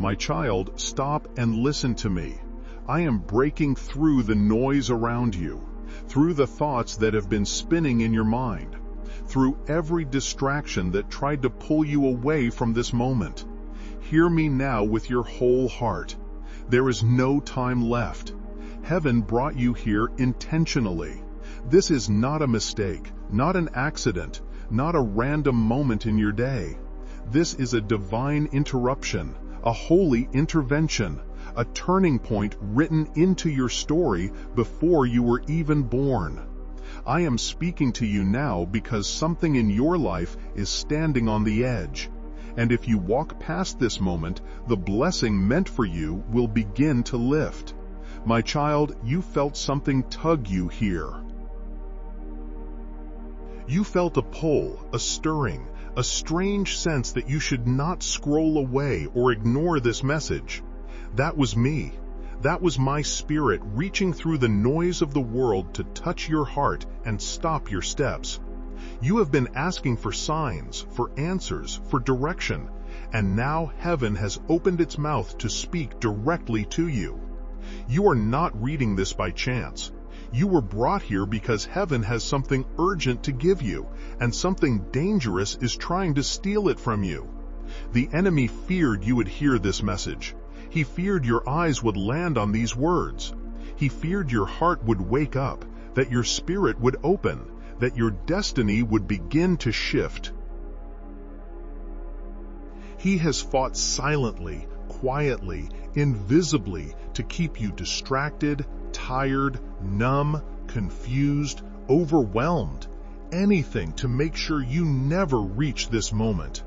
My child, stop and listen to me. I am breaking through the noise around you, through the thoughts that have been spinning in your mind, through every distraction that tried to pull you away from this moment. Hear me now with your whole heart. There is no time left. Heaven brought you here intentionally. This is not a mistake, not an accident, not a random moment in your day. This is a divine interruption, a holy intervention, a turning point written into your story before you were even born. I am speaking to you now because something in your life is standing on the edge. And if you walk past this moment, the blessing meant for you will begin to lift. My child, you felt something tug you here. You felt a pull, a stirring, a strange sense that you should not scroll away or ignore this message. That was me. That was my spirit reaching through the noise of the world to touch your heart and stop your steps. You have been asking for signs, for answers, for direction, and now heaven has opened its mouth to speak directly to you. You are not reading this by chance. You were brought here because heaven has something urgent to give you, and something dangerous is trying to steal it from you. The enemy feared you would hear this message. He feared your eyes would land on these words. He feared your heart would wake up, that your spirit would open, that your destiny would begin to shift. He has fought silently, quietly, invisibly to keep you distracted, tired, numb, confused, overwhelmed, anything to make sure you never reach this moment.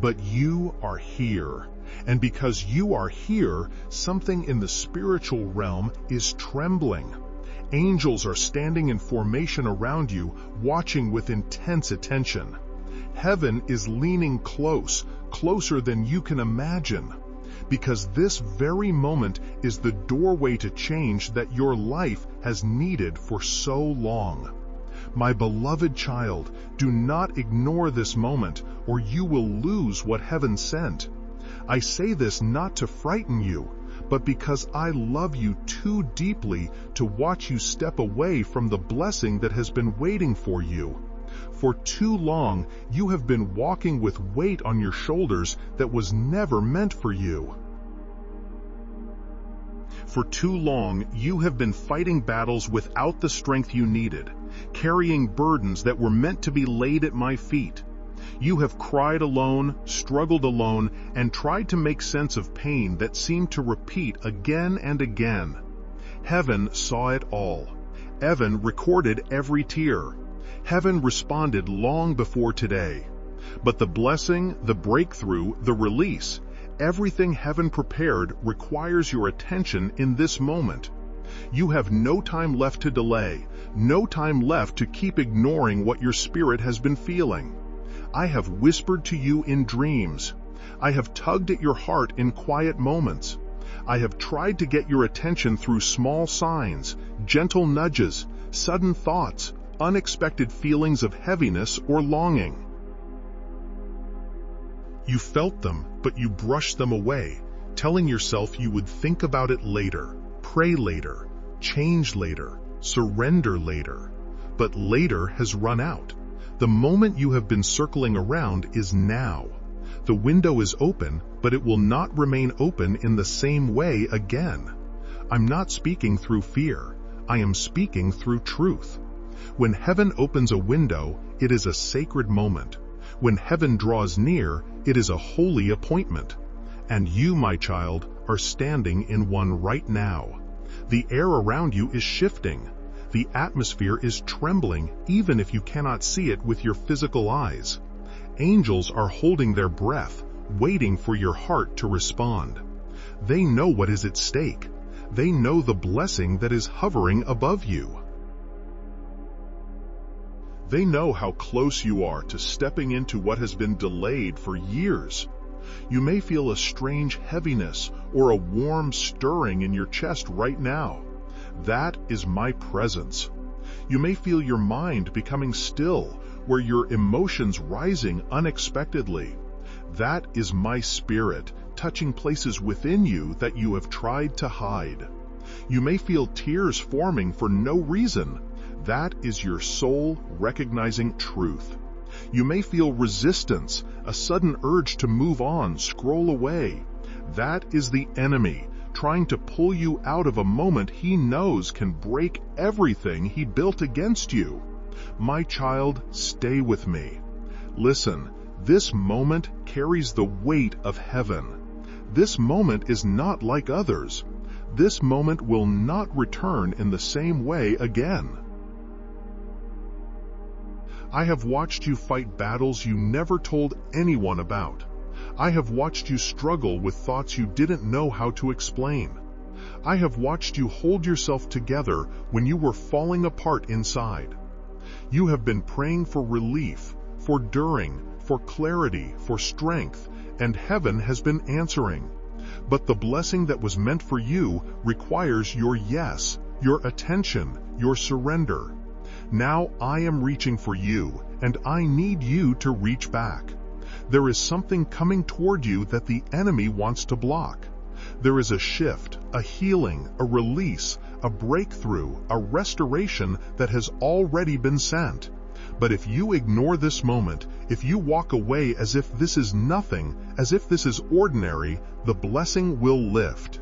But you are here. And because you are here, something in the spiritual realm is trembling. Angels are standing in formation around you, watching with intense attention. Heaven is leaning close, closer than you can imagine. Because this very moment is the doorway to change that your life has needed for so long. My beloved child, do not ignore this moment, or you will lose what heaven sent. I say this not to frighten you, but because I love you too deeply to watch you step away from the blessing that has been waiting for you. For too long, you have been walking with weight on your shoulders that was never meant for you. For too long, you have been fighting battles without the strength you needed, carrying burdens that were meant to be laid at my feet. You have cried alone, struggled alone, and tried to make sense of pain that seemed to repeat again and again. Heaven saw it all. Heaven recorded every tear. Heaven responded long before today. But the blessing, the breakthrough, the release, everything heaven prepared requires your attention in this moment. You have no time left to delay, no time left to keep ignoring what your spirit has been feeling. I have whispered to you in dreams. I have tugged at your heart in quiet moments. I have tried to get your attention through small signs, gentle nudges, sudden thoughts, unexpected feelings of heaviness or longing. You felt them, but you brushed them away, telling yourself you would think about it later, pray later, change later, surrender later. But later has run out. The moment you have been circling around is now. The window is open, but it will not remain open in the same way again. I'm not speaking through fear. I am speaking through truth. When heaven opens a window, it is a sacred moment. When heaven draws near, it is a holy appointment. And you, my child, are standing in one right now. The air around you is shifting. The atmosphere is trembling, even if you cannot see it with your physical eyes. Angels are holding their breath, waiting for your heart to respond. They know what is at stake. They know the blessing that is hovering above you. They know how close you are to stepping into what has been delayed for years. You may feel a strange heaviness or a warm stirring in your chest right now. That is my presence. You may feel your mind becoming still, where your emotions rising unexpectedly. That is my Spirit touching places within you that you have tried to hide. You may feel tears forming for no reason. That is your soul recognizing truth. You may feel resistance, a sudden urge to move on, scroll away. That is the enemy trying to pull you out of a moment he knows can break everything he built against you. My child, stay with me. Listen, this moment carries the weight of heaven. This moment is not like others. This moment will not return in the same way again. I have watched you fight battles you never told anyone about. I have watched you struggle with thoughts you didn't know how to explain. I have watched you hold yourself together when you were falling apart inside. You have been praying for relief, for during, for clarity, for strength, and heaven has been answering. But the blessing that was meant for you requires your yes, your attention, your surrender. Now I am reaching for you, and I need you to reach back. There is something coming toward you that the enemy wants to block. There is a shift, a healing, a release, a breakthrough, a restoration that has already been sent. But if you ignore this moment, if you walk away as if this is nothing, as if this is ordinary, the blessing will lift.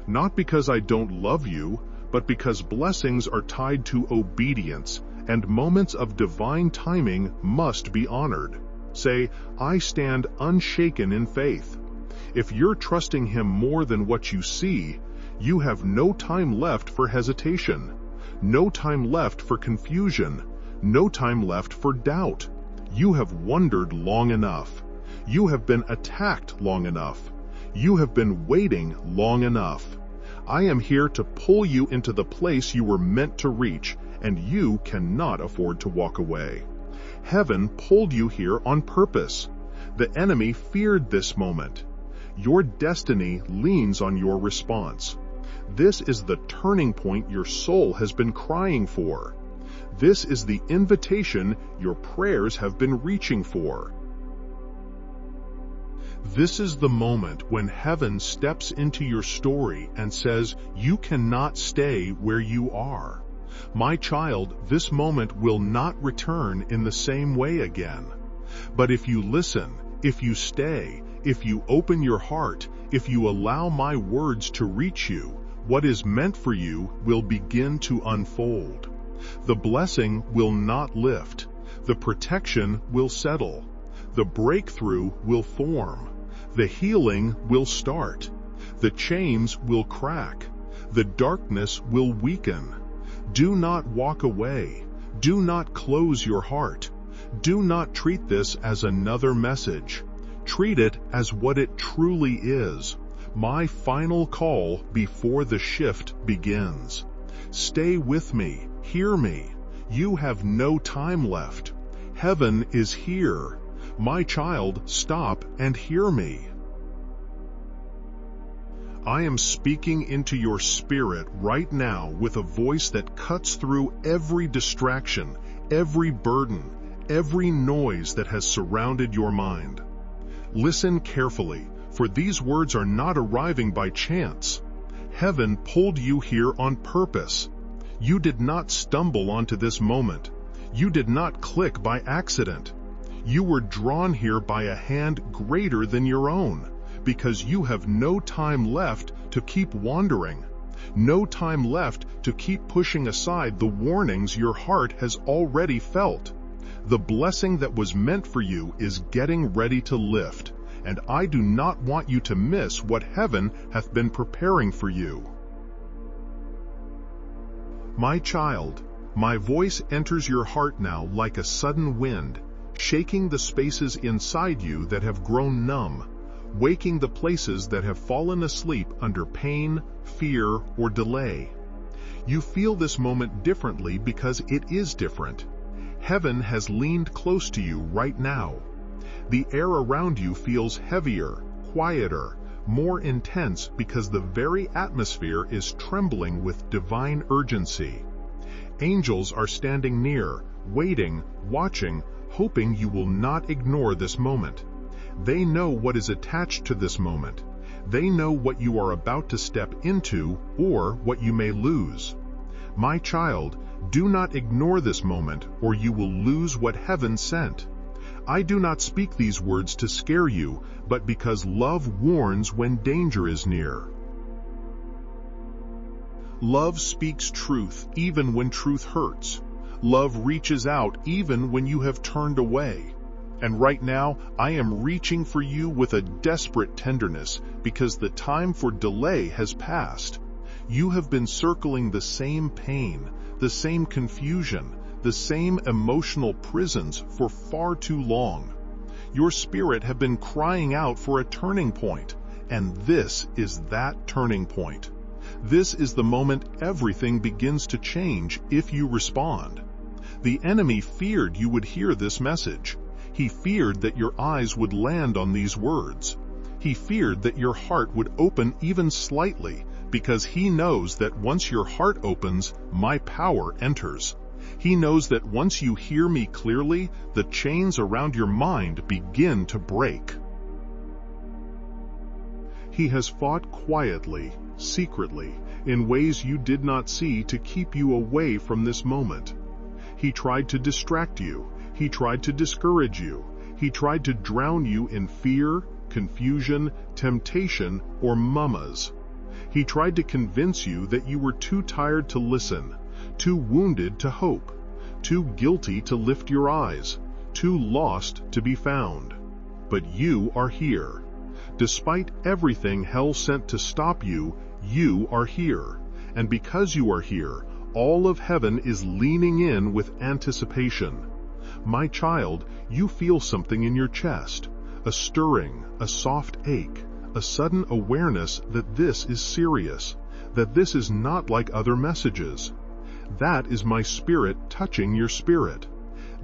Not because I don't love you, but because blessings are tied to obedience, and moments of divine timing must be honored. Say, I stand unshaken in faith. If you're trusting Him more than what you see, you have no time left for hesitation, no time left for confusion, no time left for doubt. You have wondered long enough. You have been attacked long enough. You have been waiting long enough. I am here to pull you into the place you were meant to reach, and you cannot afford to walk away. Heaven pulled you here on purpose. The enemy feared this moment. Your destiny leans on your response. This is the turning point your soul has been crying for. This is the invitation your prayers have been reaching for. This is the moment when heaven steps into your story and says, you cannot stay where you are. My child, this moment will not return in the same way again. But if you listen, if you stay, if you open your heart, if you allow my words to reach you, what is meant for you will begin to unfold. The blessing will not lift. The protection will settle. The breakthrough will form. The healing will start. The chains will crack. The darkness will weaken. Do not walk away. Do not close your heart. Do not treat this as another message. Treat it as what it truly is. My final call before the shift begins. Stay with me. Hear me. You have no time left. Heaven is here. My child, stop and hear me. I am speaking into your spirit right now with a voice that cuts through every distraction, every burden, every noise that has surrounded your mind. Listen carefully, for these words are not arriving by chance. Heaven pulled you here on purpose. You did not stumble onto this moment. You did not click by accident. You were drawn here by a hand greater than your own, because you have no time left to keep wandering, no time left to keep pushing aside the warnings your heart has already felt. The blessing that was meant for you is getting ready to lift, and I do not want you to miss what heaven hath been preparing for you. My child, my voice enters your heart now like a sudden wind, shaking the spaces inside you that have grown numb, waking the places that have fallen asleep under pain, fear, or delay. You feel this moment differently because it is different. Heaven has leaned close to you right now. The air around you feels heavier, quieter, more intense because the very atmosphere is trembling with divine urgency. Angels are standing near, waiting, watching, hoping you will not ignore this moment. They know what is attached to this moment. They know what you are about to step into or what you may lose. My child, do not ignore this moment or you will lose what heaven sent. I do not speak these words to scare you, but because love warns when danger is near. Love speaks truth even when truth hurts. Love reaches out even when you have turned away. And right now, I am reaching for you with a desperate tenderness because the time for delay has passed. You have been circling the same pain, the same confusion, the same emotional prisons for far too long. Your spirit have been crying out for a turning point, and this is that turning point. This is the moment everything begins to change if you respond. The enemy feared you would hear this message. He feared that your eyes would land on these words. He feared that your heart would open even slightly, because he knows that once your heart opens, my power enters. He knows that once you hear me clearly, the chains around your mind begin to break. He has fought quietly, secretly, in ways you did not see to keep you away from this moment. He tried to distract you. He tried to discourage you. He tried to drown you in fear, confusion, temptation, or mamas. He tried to convince you that you were too tired to listen, too wounded to hope, too guilty to lift your eyes, too lost to be found. But you are here. Despite everything hell sent to stop you, you are here. And because you are here, all of heaven is leaning in with anticipation. My child, you feel something in your chest, a stirring, a soft ache, a sudden awareness that this is serious, that this is not like other messages. That is my spirit touching your spirit.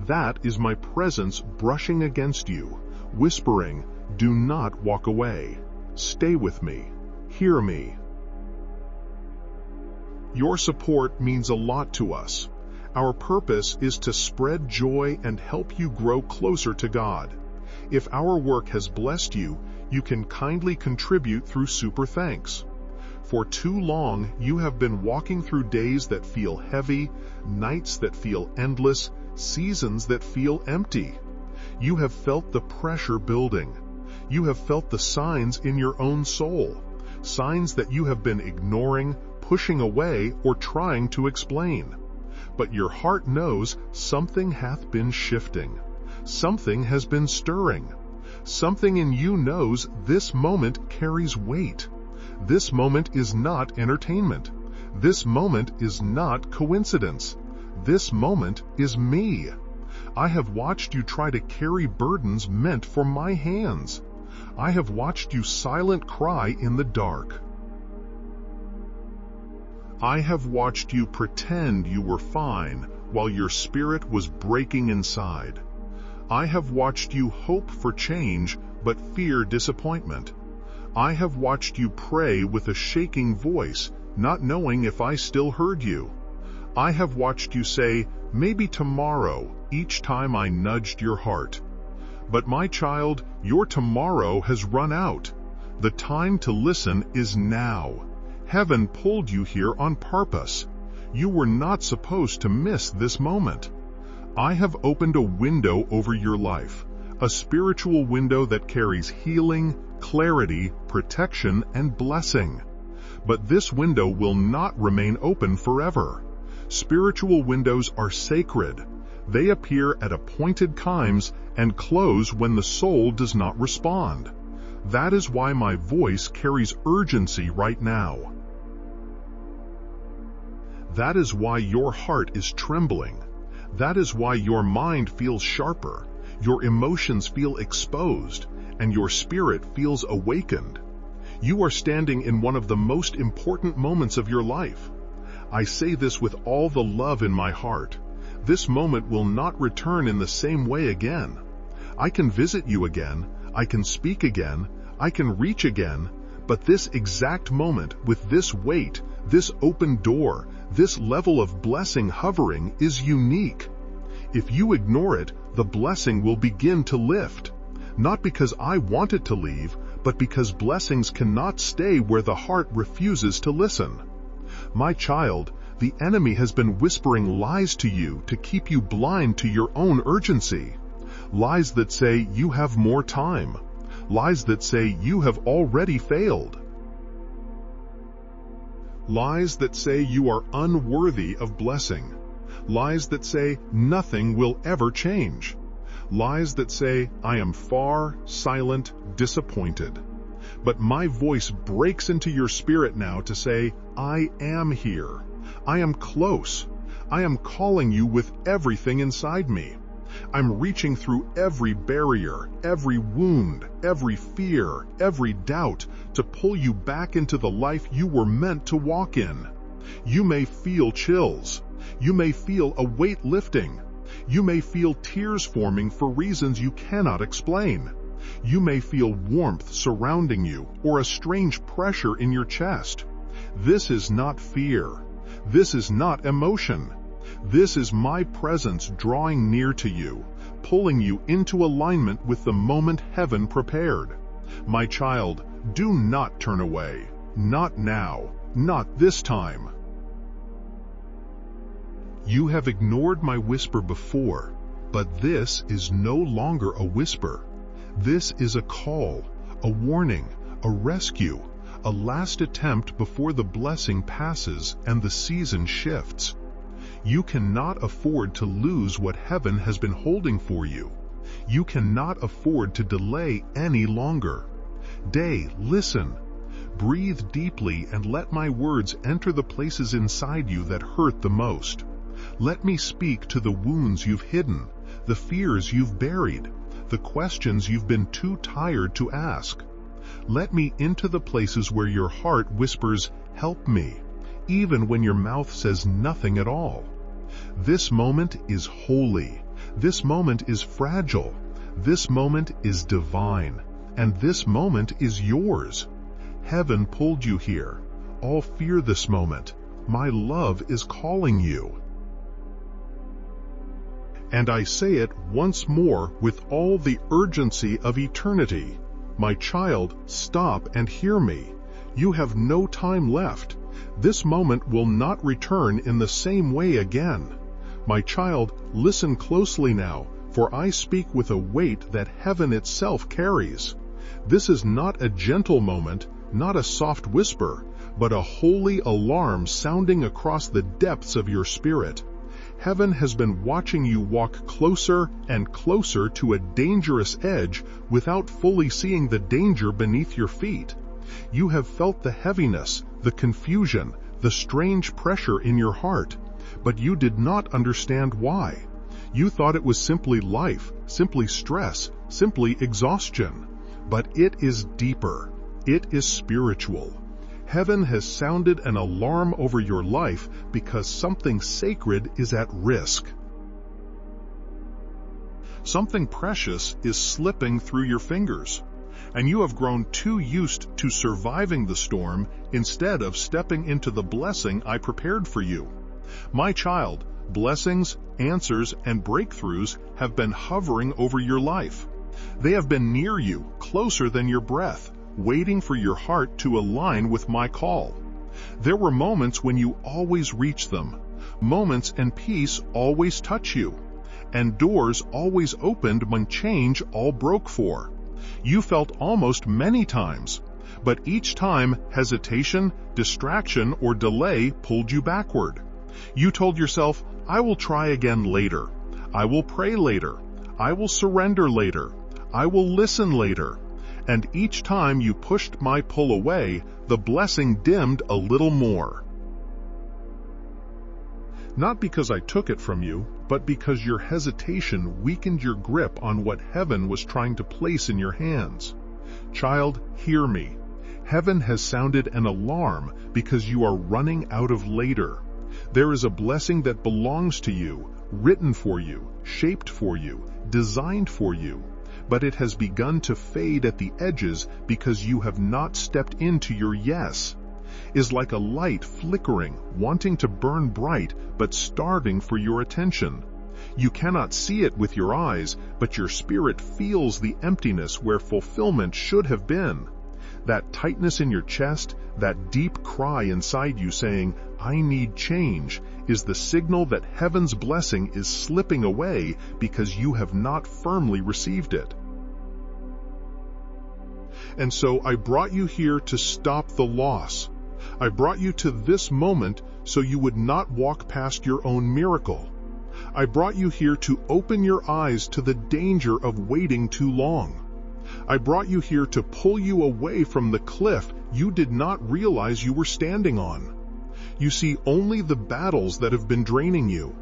That is my presence brushing against you, whispering, do not walk away. Stay with me. Hear me. Your support means a lot to us. Our purpose is to spread joy and help you grow closer to God. If our work has blessed you, you can kindly contribute through Super Thanks. For too long, you have been walking through days that feel heavy, nights that feel endless, seasons that feel empty. You have felt the pressure building. You have felt the signs in your own soul, signs that you have been ignoring, pushing away, or trying to explain. But your heart knows something hath been shifting. Something has been stirring. Something in you knows this moment carries weight. This moment is not entertainment. This moment is not coincidence. This moment is me. I have watched you try to carry burdens meant for my hands. I have watched you silent cry in the dark. I have watched you pretend you were fine while your spirit was breaking inside. I have watched you hope for change but fear disappointment. I have watched you pray with a shaking voice, not knowing if I still heard you. I have watched you say, maybe tomorrow, each time I nudged your heart. But my child, your tomorrow has run out. The time to listen is now. Heaven pulled you here on purpose. You were not supposed to miss this moment. I have opened a window over your life, a spiritual window that carries healing, clarity, protection, and blessing. But this window will not remain open forever. Spiritual windows are sacred. They appear at appointed times and close when the soul does not respond. That is why my voice carries urgency right now. That is why your heart is trembling. That is why your mind feels sharper, your emotions feel exposed, and your spirit feels awakened. You are standing in one of the most important moments of your life. I say this with all the love in my heart. This moment will not return in the same way again. I can visit you again, I can speak again, I can reach again, but this exact moment with this weight, this open door, this level of blessing hovering is unique. If you ignore it, the blessing will begin to lift. Not because I want it to leave, but because blessings cannot stay where the heart refuses to listen. My child, the enemy has been whispering lies to you to keep you blind to your own urgency. Lies that say you have more time. Lies that say you have already failed. Lies that say you are unworthy of blessing. Lies that say nothing will ever change. Lies that say I am far, silent, disappointed. But my voice breaks into your spirit now to say, I am here. I am close. I am calling you with everything inside me. I'm reaching through every barrier, every wound, every fear, every doubt to pull you back into the life you were meant to walk in. You may feel chills. You may feel a weight lifting. You may feel tears forming for reasons you cannot explain. You may feel warmth surrounding you or a strange pressure in your chest. This is not fear. This is not emotion. This is my presence drawing near to you, pulling you into alignment with the moment heaven prepared. My child, do not turn away. Not now. Not this time. You have ignored my whisper before, but this is no longer a whisper. This is a call, a warning, a rescue, a last attempt before the blessing passes and the season shifts. You cannot afford to lose what heaven has been holding for you. You cannot afford to delay any longer. Listen. Breathe deeply and let my words enter the places inside you that hurt the most. Let me speak to the wounds you've hidden, the fears you've buried, the questions you've been too tired to ask. Let me into the places where your heart whispers, help me, even when your mouth says nothing at all. This moment is holy. This moment is fragile. This moment is divine. And this moment is yours. Heaven pulled you here. All fear this moment. My love is calling you. And I say it once more with all the urgency of eternity. My child, stop and hear me. You have no time left. This moment will not return in the same way again. My child, listen closely now, for I speak with a weight that heaven itself carries. This is not a gentle moment, not a soft whisper, but a holy alarm sounding across the depths of your spirit. Heaven has been watching you walk closer and closer to a dangerous edge without fully seeing the danger beneath your feet. You have felt the heaviness, the confusion, the strange pressure in your heart, but you did not understand why. You thought it was simply life, simply stress, simply exhaustion. But it is deeper. It is spiritual. Heaven has sounded an alarm over your life because something sacred is at risk. Something precious is slipping through your fingers, and you have grown too used to surviving the storm instead of stepping into the blessing I prepared for you. My child, blessings, answers, and breakthroughs have been hovering over your life. They have been near you, closer than your breath, waiting for your heart to align with my call. There were moments when you always reached them, moments and peace always touch you, and doors always opened when change all broke for. You felt almost many times, but each time hesitation, distraction, or delay pulled you backward. You told yourself, I will try again later. I will pray later. I will surrender later. I will listen later. And each time you pushed my pull away, the blessing dimmed a little more. Not because I took it from you, but because your hesitation weakened your grip on what heaven was trying to place in your hands. Child, hear me. Heaven has sounded an alarm because you are running out of later. There is a blessing that belongs to you, written for you, shaped for you, designed for you. But it has begun to fade at the edges because you have not stepped into your yes. Is like a light flickering, wanting to burn bright, but starving for your attention. You cannot see it with your eyes, but your spirit feels the emptiness where fulfillment should have been. That tightness in your chest, that deep cry inside you saying, "I need change," is the signal that heaven's blessing is slipping away because you have not firmly received it. And so I brought you here to stop the loss. I brought you to this moment so you would not walk past your own miracle. I brought you here to open your eyes to the danger of waiting too long. I brought you here to pull you away from the cliff you did not realize you were standing on. You see only the battles that have been draining you,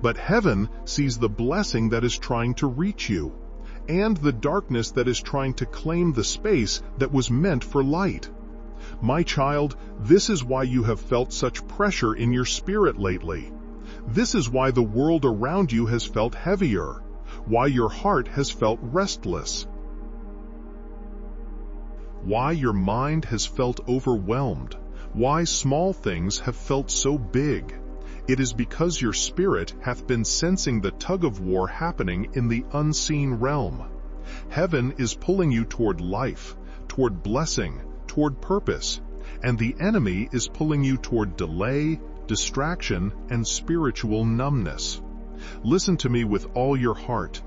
but heaven sees the blessing that is trying to reach you, and the darkness that is trying to claim the space that was meant for light. My child, this is why you have felt such pressure in your spirit lately. This is why the world around you has felt heavier, why your heart has felt restless, why your mind has felt overwhelmed, why small things have felt so big. It is because your spirit hath been sensing the tug-of-war happening in the unseen realm. Heaven is pulling you toward life, toward blessing, toward purpose, and the enemy is pulling you toward delay, distraction, and spiritual numbness. Listen to me with all your heart.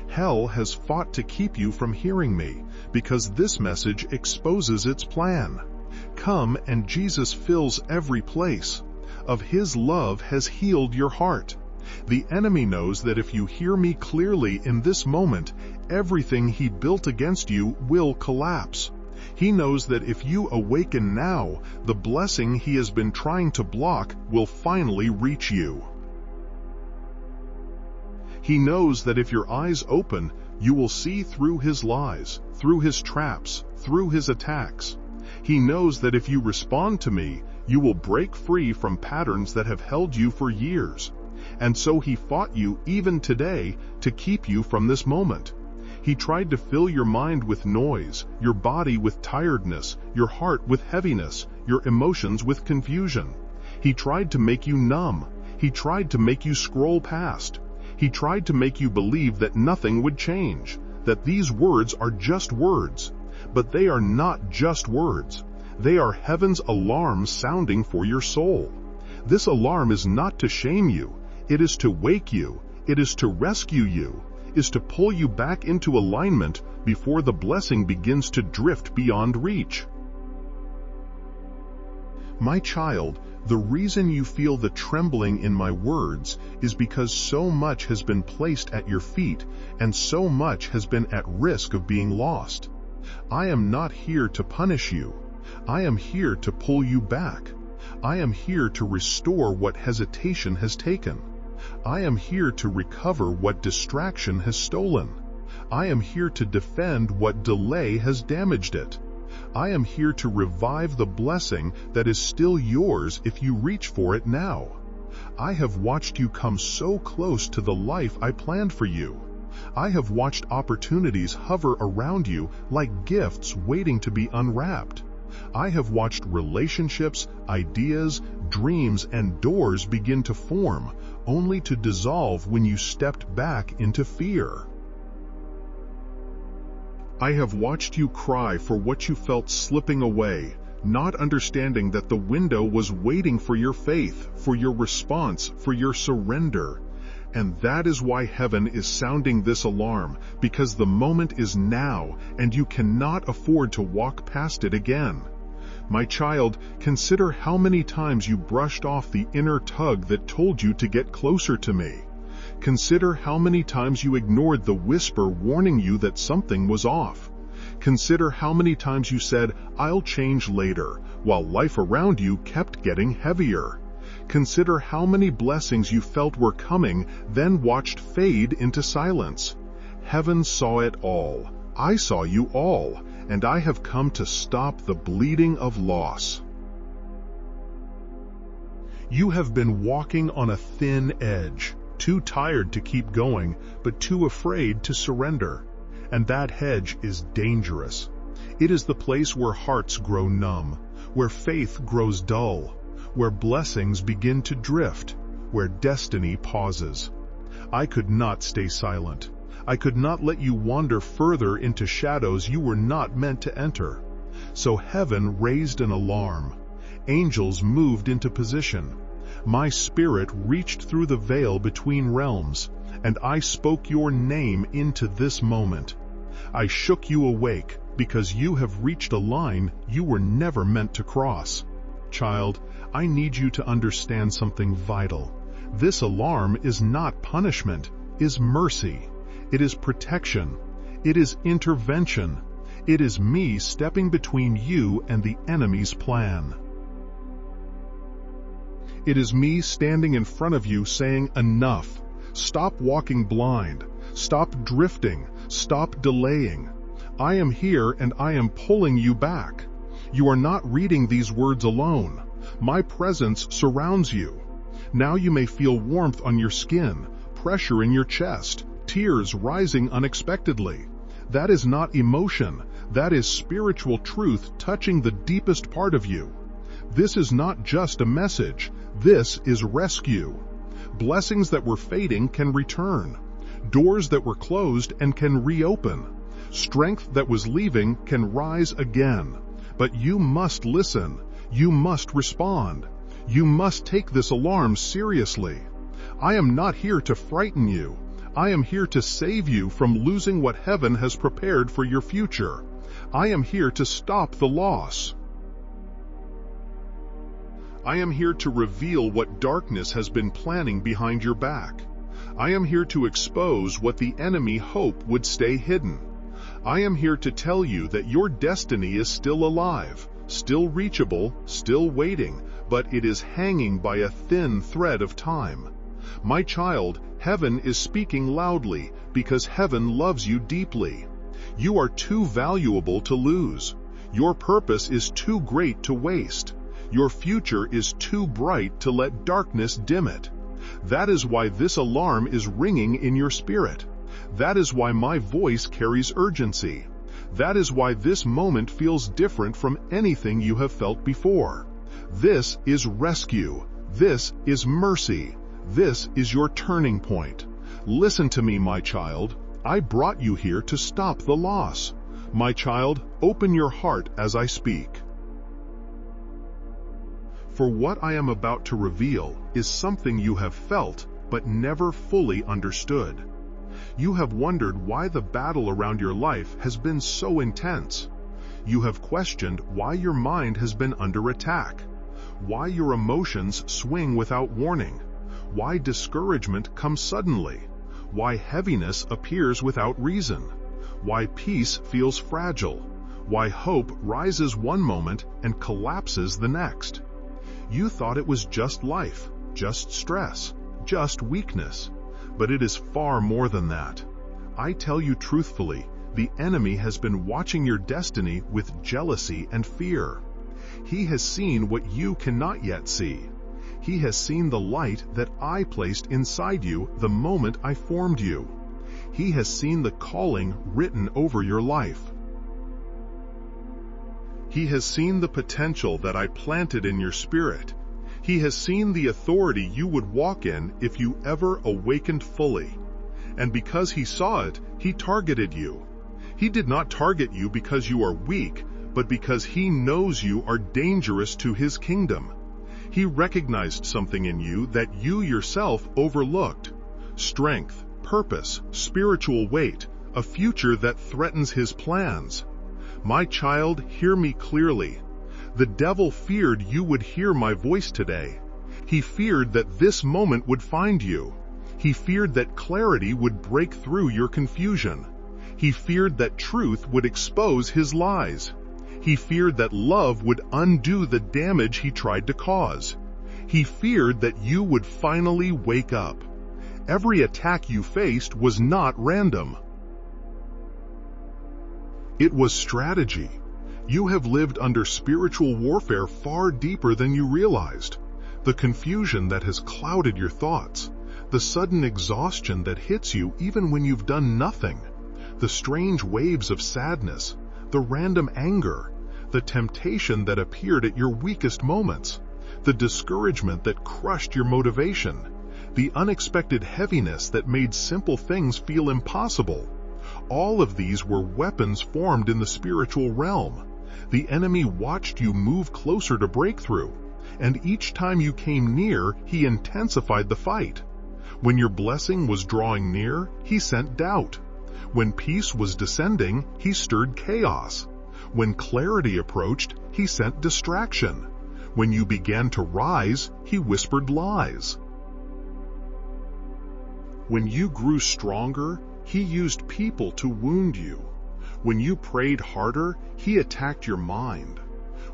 Hell has fought to keep you from hearing me, because this message exposes its plan. Come, and Jesus fills every place. Of His love has healed your heart. The enemy knows that if you hear me clearly in this moment, everything he built against you will collapse. He knows that if you awaken now, the blessing he has been trying to block will finally reach you. He knows that if your eyes open, you will see through his lies, through his traps, through his attacks. He knows that if you respond to me, you will break free from patterns that have held you for years. And so he fought you even today to keep you from this moment. He tried to fill your mind with noise, your body with tiredness, your heart with heaviness, your emotions with confusion. He tried to make you numb. He tried to make you scroll past. He tried to make you believe that nothing would change, that these words are just words. But they are not just words. They are heaven's alarm sounding for your soul. This alarm is not to shame you. It is to wake you. It is to rescue you. Is to pull you back into alignment before the blessing begins to drift beyond reach. My child, the reason you feel the trembling in my words is because so much has been placed at your feet and so much has been at risk of being lost. I am not here to punish you. I am here to pull you back. I am here to restore what hesitation has taken. I am here to recover what distraction has stolen. I am here to defend what delay has damaged it. I am here to revive the blessing that is still yours if you reach for it now. I have watched you come so close to the life I planned for you. I have watched opportunities hover around you like gifts waiting to be unwrapped. I have watched relationships, ideas, dreams, and doors begin to form, only to dissolve when you stepped back into fear. I have watched you cry for what you felt slipping away, not understanding that the window was waiting for your faith, for your response, for your surrender. And that is why heaven is sounding this alarm, because the moment is now, and you cannot afford to walk past it again. My child, consider how many times you brushed off the inner tug that told you to get closer to me. Consider how many times you ignored the whisper warning you that something was off. Consider how many times you said, "I'll change later," while life around you kept getting heavier. Consider how many blessings you felt were coming, then watched fade into silence. Heaven saw it all. I saw you all, and I have come to stop the bleeding of loss. You have been walking on a thin edge, too tired to keep going, but too afraid to surrender. And that hedge is dangerous. It is the place where hearts grow numb, where faith grows dull, where blessings begin to drift, where destiny pauses. I could not stay silent. I could not let you wander further into shadows you were not meant to enter. So heaven raised an alarm. Angels moved into position. My spirit reached through the veil between realms, and I spoke your name into this moment. I shook you awake because you have reached a line you were never meant to cross. Child, I need you to understand something vital. This alarm is not punishment, it is mercy. It is protection. It is intervention. It is me stepping between you and the enemy's plan. It is me standing in front of you saying, enough. Stop walking blind. Stop drifting. Stop delaying. I am here and I am pulling you back. You are not reading these words alone. My presence surrounds you. Now you may feel warmth on your skin, pressure in your chest, tears rising unexpectedly. That is not emotion. That is spiritual truth touching the deepest part of you. This is not just a message. This is rescue. Blessings that were fading can return. Doors that were closed and can reopen. Strength that was leaving can rise again. But you must listen. You must respond. You must take this alarm seriously. I am not here to frighten you. I am here to save you from losing what heaven has prepared for your future. I am here to stop the loss. I am here to reveal what darkness has been planning behind your back. I am here to expose what the enemy hoped would stay hidden. I am here to tell you that your destiny is still alive, still reachable, still waiting, but it is hanging by a thin thread of time. My child, heaven is speaking loudly because heaven loves you deeply. You are too valuable to lose. Your purpose is too great to waste. Your future is too bright to let darkness dim it. That is why this alarm is ringing in your spirit. That is why my voice carries urgency. That is why this moment feels different from anything you have felt before. This is rescue. This is mercy. This is your turning point. Listen to me, my child. I brought you here to stop the loss. My child, open your heart as I speak. For what I am about to reveal is something you have felt but never fully understood. You have wondered why the battle around your life has been so intense. You have questioned why your mind has been under attack, why your emotions swing without warning, why discouragement comes suddenly, why heaviness appears without reason, why peace feels fragile, why hope rises one moment and collapses the next. You thought it was just life, just stress, just weakness, but it is far more than that. I tell you truthfully, the enemy has been watching your destiny with jealousy and fear. He has seen what you cannot yet see. He has seen the light that I placed inside you the moment I formed you. He has seen the calling written over your life. He has seen the potential that I planted in your spirit. He has seen the authority you would walk in if you ever awakened fully. And because he saw it, he targeted you. He did not target you because you are weak, but because he knows you are dangerous to his kingdom. He recognized something in you that you yourself overlooked. Strength, purpose, spiritual weight, a future that threatens his plans. My child, hear me clearly. The devil feared you would hear my voice today. He feared that this moment would find you. He feared that clarity would break through your confusion. He feared that truth would expose his lies. He feared that love would undo the damage he tried to cause. He feared that you would finally wake up. Every attack you faced was not random. It was strategy. You have lived under spiritual warfare far deeper than you realized. The confusion that has clouded your thoughts, the sudden exhaustion that hits you even when you've done nothing, the strange waves of sadness, the random anger, the temptation that appeared at your weakest moments, the discouragement that crushed your motivation. the unexpected heaviness that made simple things feel impossible. All of these were weapons formed in the spiritual realm. The enemy watched you move closer to breakthrough, and each time you came near, he intensified the fight. When your blessing was drawing near, he sent doubt. When peace was descending, he stirred chaos. When clarity approached, he sent distraction. When you began to rise, he whispered lies. When you grew stronger, he used people to wound you. When you prayed harder, he attacked your mind.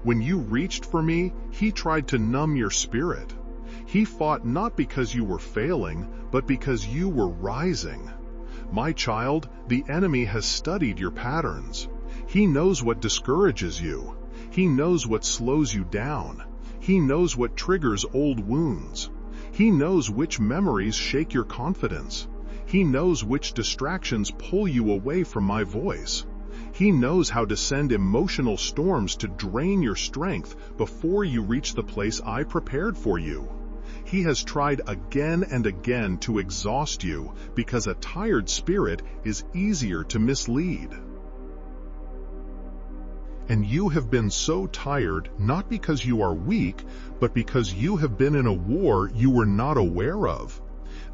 When you reached for me, he tried to numb your spirit. He fought not because you were failing, but because you were rising. My child, the enemy has studied your patterns. He knows what discourages you. He knows what slows you down. He knows what triggers old wounds. He knows which memories shake your confidence. He knows which distractions pull you away from my voice. He knows how to send emotional storms to drain your strength before you reach the place I prepared for you. He has tried again and again to exhaust you because a tired spirit is easier to mislead. And you have been so tired not because you are weak, but because you have been in a war you were not aware of.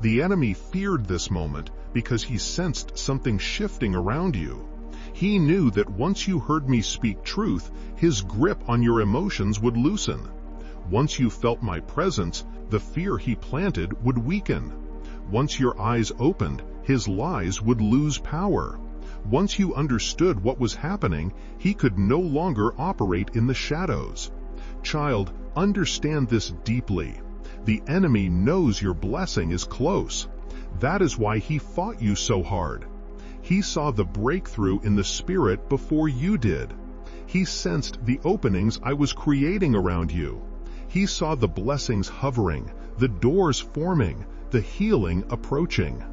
The enemy feared this moment because he sensed something shifting around you. He knew that once you heard me speak truth, his grip on your emotions would loosen. Once you felt my presence, the fear he planted would weaken. Once your eyes opened, his lies would lose power. Once you understood what was happening, he could no longer operate in the shadows. Child, understand this deeply. The enemy knows your blessing is close. That is why he fought you so hard. He saw the breakthrough in the spirit before you did. He sensed the openings I was creating around you. He saw the blessings hovering, the doors forming, the healing approaching.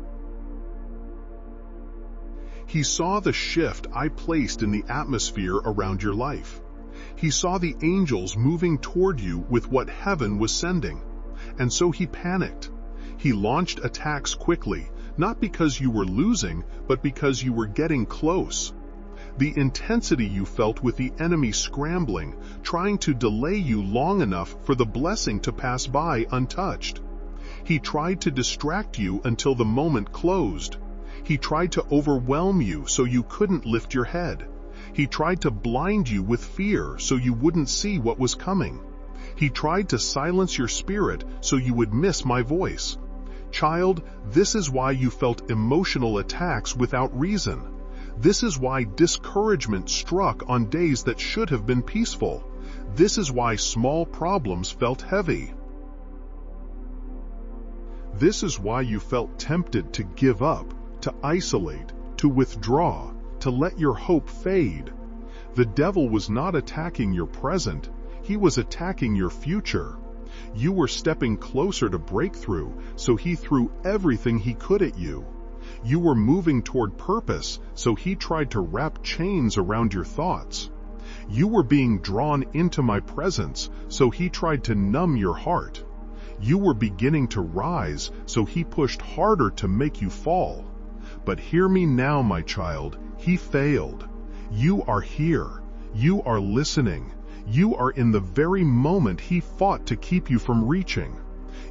He saw the shift I placed in the atmosphere around your life. He saw the angels moving toward you with what heaven was sending. And so he panicked. He launched attacks quickly, not because you were losing, but because you were getting close. The intensity you felt with the enemy scrambling, trying to delay you long enough for the blessing to pass by untouched. He tried to distract you until the moment closed. He tried to overwhelm you so you couldn't lift your head. He tried to blind you with fear so you wouldn't see what was coming. He tried to silence your spirit so you would miss my voice. Child, this is why you felt emotional attacks without reason. This is why discouragement struck on days that should have been peaceful. This is why small problems felt heavy. This is why you felt tempted to give up, to isolate, to withdraw, to let your hope fade. The devil was not attacking your present, he was attacking your future. You were stepping closer to breakthrough, so he threw everything he could at you. You were moving toward purpose, so he tried to wrap chains around your thoughts. You were being drawn into my presence, so he tried to numb your heart. You were beginning to rise, so he pushed harder to make you fall. But hear me now, my child, he failed. You are here. You are listening. You are in the very moment he fought to keep you from reaching.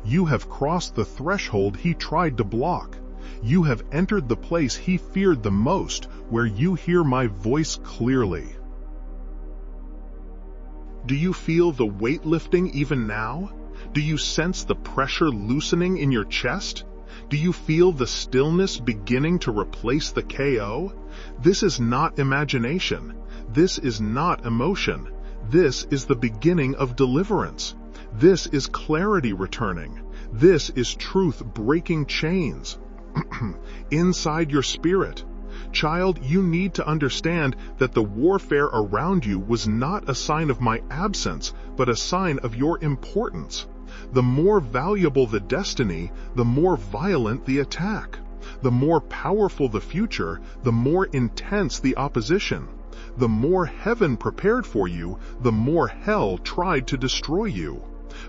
You have crossed the threshold he tried to block. You have entered the place he feared the most, where you hear my voice clearly. Do you feel the weight lifting even now? Do you sense the pressure loosening in your chest? Do you feel the stillness beginning to replace the KO? This is not imagination. This is not emotion. This is the beginning of deliverance. This is clarity returning. This is truth breaking chains. Inside your spirit. Child, you need to understand that the warfare around you was not a sign of my absence, but a sign of your importance. The more valuable the destiny, the more violent the attack. The more powerful the future, the more intense the opposition. The more heaven prepared for you, the more hell tried to destroy you.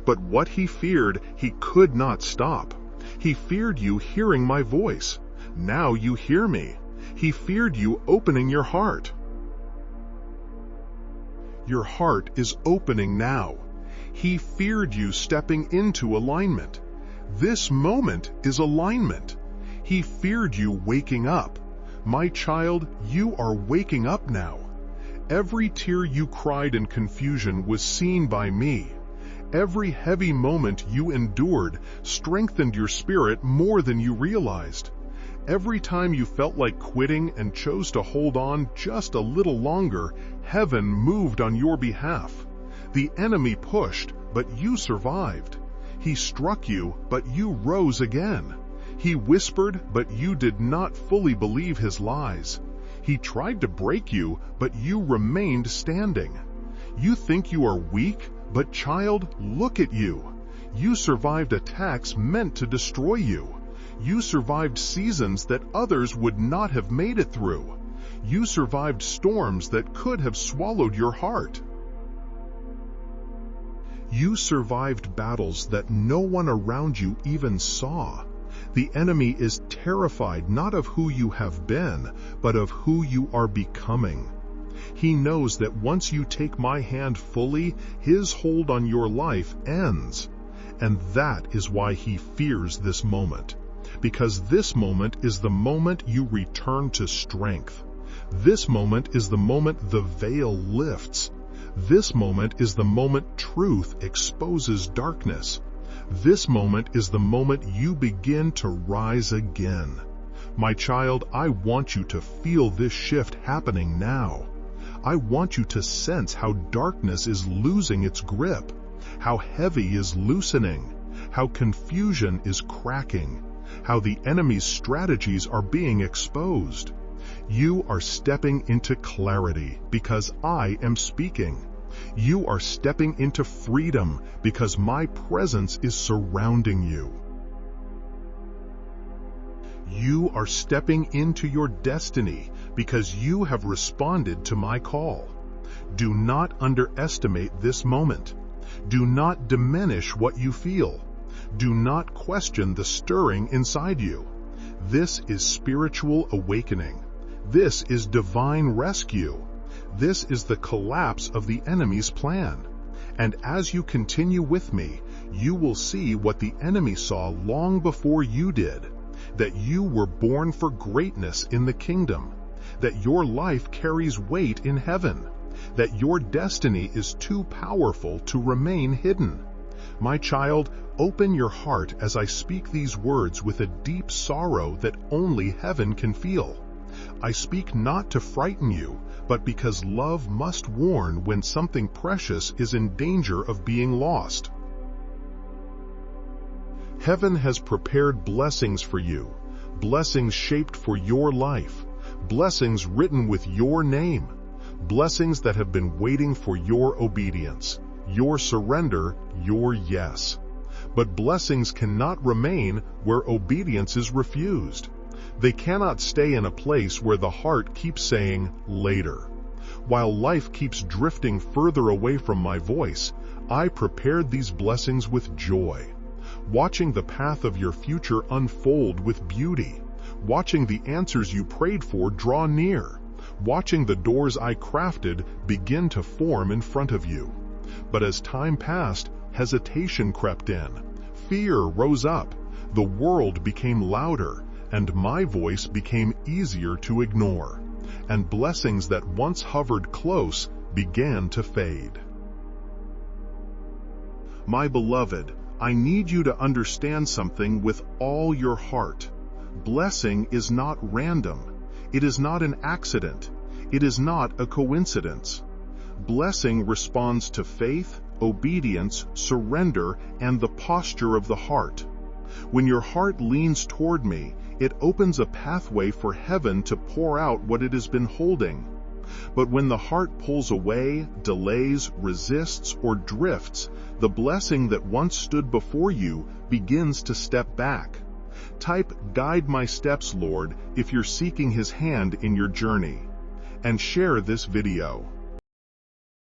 But what he feared, he could not stop. He feared you hearing my voice. Now you hear me. He feared you opening your heart. Your heart is opening now. He feared you stepping into alignment. This moment is alignment. He feared you waking up. My child, you are waking up now. Every tear you cried in confusion was seen by me. Every heavy moment you endured strengthened your spirit more than you realized. Every time you felt like quitting and chose to hold on just a little longer, heaven moved on your behalf. The enemy pushed, but you survived. He struck you, but you rose again. He whispered, but you did not fully believe his lies. He tried to break you, but you remained standing. You think you are weak, but child, look at you. You survived attacks meant to destroy you. You survived seasons that others would not have made it through. You survived storms that could have swallowed your heart. You survived battles that no one around you even saw. The enemy is terrified not of who you have been, but of who you are becoming. He knows that once you take my hand fully, his hold on your life ends. And that is why he fears this moment. Because this moment is the moment you return to strength. This moment is the moment the veil lifts. This moment is the moment truth exposes darkness. This moment is the moment you begin to rise again. My child, I want you to feel this shift happening now. I want you to sense how darkness is losing its grip, how heavy is loosening, how confusion is cracking, how the enemy's strategies are being exposed. You are stepping into clarity because I am speaking. You are stepping into freedom because my presence is surrounding you. You are stepping into your destiny because you have responded to my call. Do not underestimate this moment. Do not diminish what you feel. Do not question the stirring inside you. This is spiritual awakening. This is divine rescue. This is the collapse of the enemy's plan. And as you continue with me, you will see what the enemy saw long before you did, that you were born for greatness in the kingdom, that your life carries weight in heaven, that your destiny is too powerful to remain hidden. My child, open your heart as I speak these words with a deep sorrow that only heaven can feel. I speak not to frighten you, but because love must warn when something precious is in danger of being lost. Heaven has prepared blessings for you, blessings shaped for your life, blessings written with your name, blessings that have been waiting for your obedience, your surrender, your yes. But blessings cannot remain where obedience is refused. They cannot stay in a place where the heart keeps saying, later. While life keeps drifting further away from my voice, I prepared these blessings with joy. Watching the path of your future unfold with beauty. Watching the answers you prayed for draw near. Watching the doors I crafted begin to form in front of you. But as time passed, hesitation crept in. Fear rose up. The world became louder, and my voice became easier to ignore. And blessings that once hovered close began to fade. My beloved, I need you to understand something with all your heart. Blessing is not random. It is not an accident. It is not a coincidence. Blessing responds to faith, obedience, surrender, and the posture of the heart. When your heart leans toward me, it opens a pathway for heaven to pour out what it has been holding. But when the heart pulls away, delays, resists, or drifts, the blessing that once stood before you begins to step back. Type, "Guide my steps, Lord," if you're seeking His hand in your journey. And share this video.